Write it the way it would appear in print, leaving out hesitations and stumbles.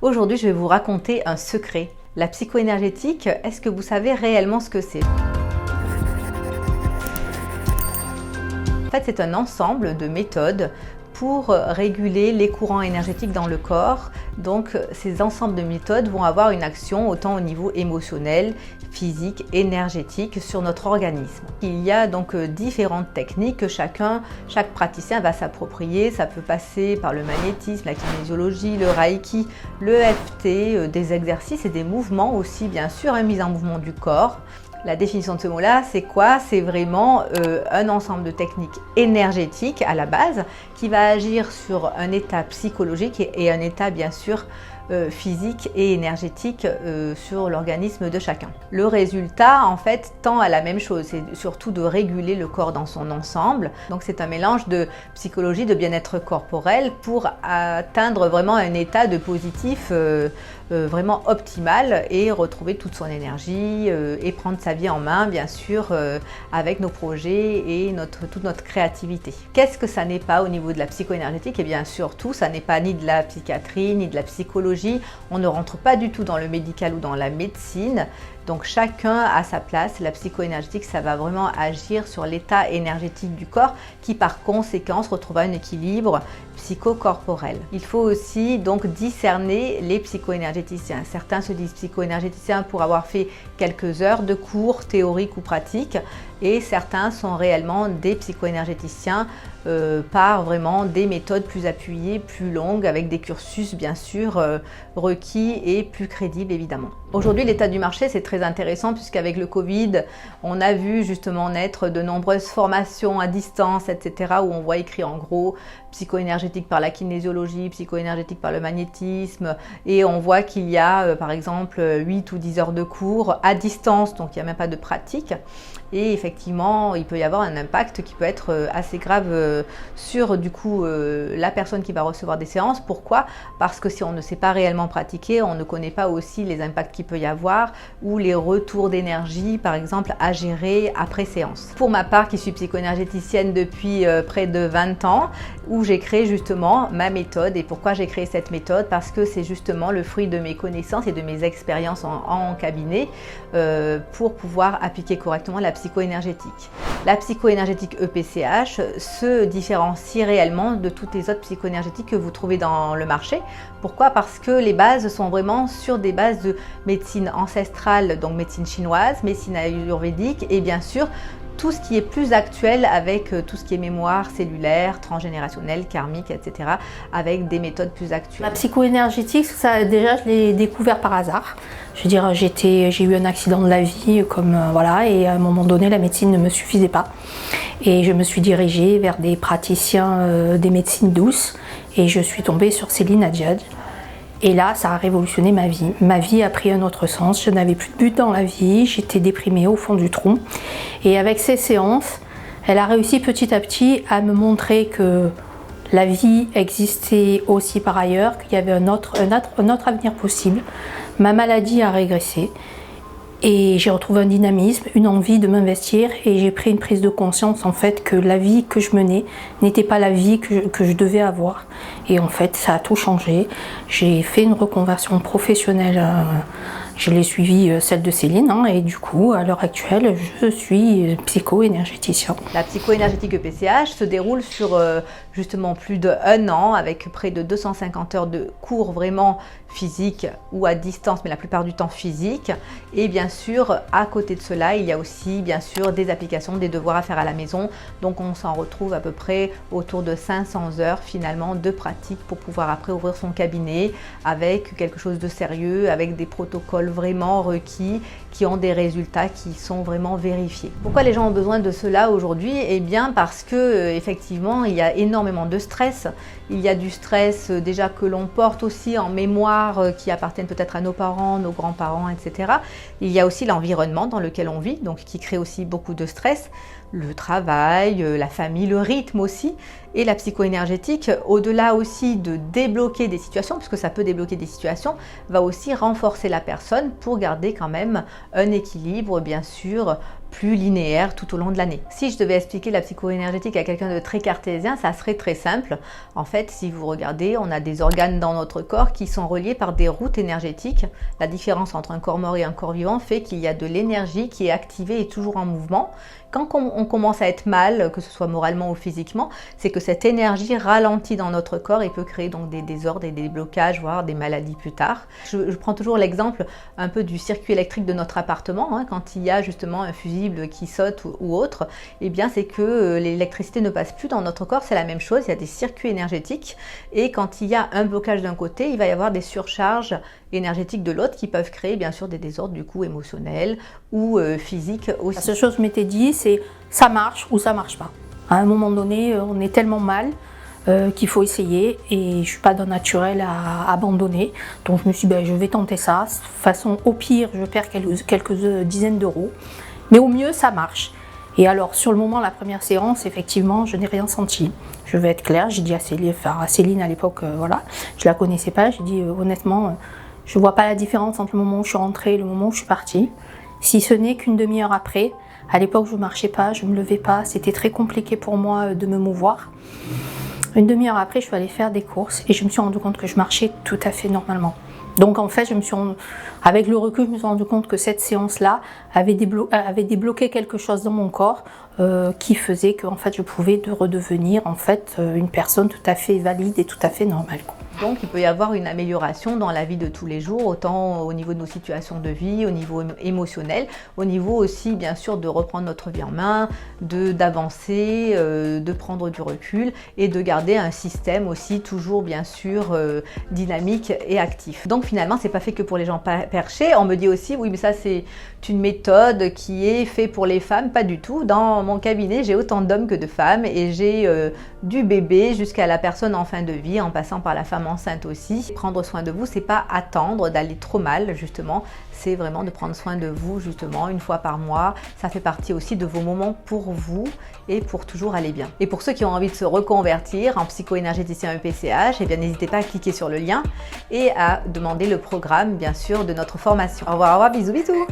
Aujourd'hui, je vais vous raconter un secret. La psycho-énergétique, est-ce que vous savez réellement ce que c'est? En fait, c'est un ensemble de méthodes pour réguler les courants énergétiques dans le corps. Donc, ces ensembles de méthodes vont avoir une action autant au niveau émotionnel, physique, énergétique sur notre organisme. Il y a donc différentes techniques que chaque praticien va s'approprier. Ça peut passer par le magnétisme, la kinésiologie, le reiki, le EFT, des exercices et des mouvements aussi, bien sûr, une mise en mouvement du corps. La définition de ce mot-là, c'est quoi? C'est vraiment un ensemble de techniques énergétiques à la base qui va agir sur un état psychologique et un état bien sûr physique et énergétique sur l'organisme de chacun. Le résultat en fait tend à la même chose, c'est surtout de réguler le corps dans son ensemble. Donc c'est un mélange de psychologie, de bien-être corporel pour atteindre vraiment un état de positif vraiment optimal et retrouver toute son énergie et prendre sa vie en main bien sûr avec nos projets et toute notre créativité. Qu'est-ce que ça n'est pas au niveau de la psycho-énergétique? Et bien surtout ça n'est pas ni de la psychiatrie ni de la psychologie, on ne rentre pas du tout dans le médical ou dans la médecine. Donc chacun a sa place. La psycho-énergétique, ça va vraiment agir sur l'état énergétique du corps qui par conséquence retrouvera un équilibre psychocorporel. Il faut aussi donc discerner les psycho-énergéticiens. Certains se disent psycho-énergéticiens pour avoir fait quelques heures de cours théoriques ou pratiques et certains sont réellement des psycho-énergéticiens par vraiment des méthodes plus appuyées, plus longues, avec des cursus bien sûr requis et plus crédibles évidemment. Aujourd'hui, l'état du marché, c'est très intéressant puisqu'avec le Covid, on a vu justement naître de nombreuses formations à distance, etc. où on voit écrit en gros psycho-énergétique par la kinésiologie, psycho-énergétique par le magnétisme et on voit qu'il y a par exemple 8 ou 10 heures de cours à distance, donc il n'y a même pas de pratique. Et effectivement, il peut y avoir un impact qui peut être assez grave sur du coup la personne qui va recevoir des séances. Pourquoi? Parce que si on ne sait pas réellement pratiquer, on ne connaît pas aussi les impacts qu'il peut y avoir ou les retours d'énergie par exemple à gérer après séance. Pour ma part qui suis psycho-énergéticienne depuis près de 20 ans où j'ai créé justement ma méthode. Et pourquoi j'ai créé cette méthode? Parce que c'est justement le fruit de mes connaissances et de mes expériences en cabinet pour pouvoir appliquer correctement la psycho-énergétique. La psycho-énergétique EPCH se différencie réellement de toutes les autres psycho-énergétiques que vous trouvez dans le marché. Pourquoi? Parce que les bases sont vraiment sur des bases de médecine ancestrale, donc médecine chinoise, médecine ayurvédique et bien sûr tout ce qui est plus actuel avec tout ce qui est mémoire cellulaire, transgénérationnelle, karmique, etc. avec des méthodes plus actuelles. La psycho-énergétique, ça déjà je l'ai découvert par hasard. Je veux dire, j'ai eu un accident de la vie, voilà, et à un moment donné, la médecine ne me suffisait pas. Et je me suis dirigée vers des praticiens des médecines douces et je suis tombée sur Céline Adjad. Et là, ça a révolutionné ma vie. Ma vie a pris un autre sens. Je n'avais plus de but dans la vie. J'étais déprimée au fond du trou. Et avec ces séances, elle a réussi petit à petit à me montrer que la vie existait aussi par ailleurs, qu'il y avait un autre avenir possible. Ma maladie a régressé. Et j'ai retrouvé un dynamisme, une envie de m'investir et j'ai pris une prise de conscience en fait que la vie que je menais n'était pas la vie que je devais avoir. Et en fait, ça a tout changé. J'ai fait une reconversion professionnelle. Je l'ai suivie, celle de Céline, et du coup, à l'heure actuelle, je suis psycho-énergéticien. La psycho-énergétique EPCH se déroule sur justement plus d'1 an, avec près de 250 heures de cours vraiment physiques ou à distance, mais la plupart du temps physique. Et bien sûr, à côté de cela, il y a aussi bien sûr des applications, des devoirs à faire à la maison. Donc on s'en retrouve à peu près autour de 500 heures finalement de pratique pour pouvoir après ouvrir son cabinet avec quelque chose de sérieux, avec des protocoles vraiment requis qui ont des résultats qui sont vraiment vérifiés. Pourquoi les gens ont besoin de cela aujourd'hui? Eh bien parce que effectivement il y a énormément de stress. Il y a du stress déjà que l'on porte aussi en mémoire qui appartiennent peut-être à nos parents, nos grands-parents, etc. Il y a aussi l'environnement dans lequel on vit, donc qui crée aussi beaucoup de stress. Le travail, la famille, le rythme aussi. Et la psycho-énergétique, au-delà aussi de débloquer des situations, puisque ça peut débloquer des situations, va aussi renforcer la personne pour garder quand même un équilibre, bien sûr, plus linéaire tout au long de l'année. Si je devais expliquer la psycho-énergétique à quelqu'un de très cartésien, ça serait très simple. En fait, si vous regardez, on a des organes dans notre corps qui sont reliés par des routes énergétiques. La différence entre un corps mort et un corps vivant fait qu'il y a de l'énergie qui est activée et toujours en mouvement. Quand on commence à être mal, que ce soit moralement ou physiquement, c'est que cette énergie ralentit dans notre corps et peut créer donc des désordres et des blocages, voire des maladies plus tard. Je prends toujours l'exemple un peu du circuit électrique de notre appartement, hein, quand il y a justement un fusible qui saute ou autre, eh bien c'est que l'électricité ne passe plus dans notre corps, c'est la même chose, il y a des circuits énergétiques et quand il y a un blocage d'un côté, il va y avoir des surcharges énergétiques de l'autre qui peuvent créer bien sûr des désordres du coup émotionnels ou physiques aussi. La seule chose que je m'étais dit, c'est ça marche ou ça marche pas. À un moment donné, on est tellement mal qu'il faut essayer et je ne suis pas d'un naturel à abandonner. Donc je me suis dit, je vais tenter ça. De toute façon, au pire, je perds quelques dizaines d'euros. Mais au mieux, ça marche. Et alors, sur le moment, la première séance, effectivement, je n'ai rien senti. Je vais être claire, j'ai dit à Céline à l'époque, voilà, je la connaissais pas. J'ai dit, honnêtement, je ne vois pas la différence entre le moment où je suis rentrée et le moment où je suis partie. Si ce n'est qu'une demi-heure après, à l'époque, je ne marchais pas, je ne me levais pas. C'était très compliqué pour moi de me mouvoir. Une demi-heure après, je suis allée faire des courses et je me suis rendu compte que je marchais tout à fait normalement. Donc en fait, avec le recul, je me suis rendu compte que cette séance-là avait débloqué quelque chose dans mon corps qui faisait que en fait, je pouvais redevenir en fait une personne tout à fait valide et tout à fait normale. Donc il peut y avoir une amélioration dans la vie de tous les jours, autant au niveau de nos situations de vie, au niveau émotionnel, au niveau aussi bien sûr de reprendre notre vie en main, d'avancer, de prendre du recul et de garder un système aussi toujours bien sûr dynamique et actif. Donc finalement c'est pas fait que pour les gens perchés. On me dit aussi oui mais ça c'est une méthode qui est faite pour les femmes, pas du tout. Dans mon cabinet j'ai autant d'hommes que de femmes et j'ai du bébé jusqu'à la personne en fin de vie en passant par la femme enceinte aussi. Prendre soin de vous, c'est pas attendre d'aller trop mal justement, c'est vraiment de prendre soin de vous justement une fois par mois. Ça fait partie aussi de vos moments pour vous et pour toujours aller bien. Et pour ceux qui ont envie de se reconvertir en psycho-énergéticien EPCH, eh bien n'hésitez pas à cliquer sur le lien et à demander le programme bien sûr de notre formation. Au revoir, bisous bisous.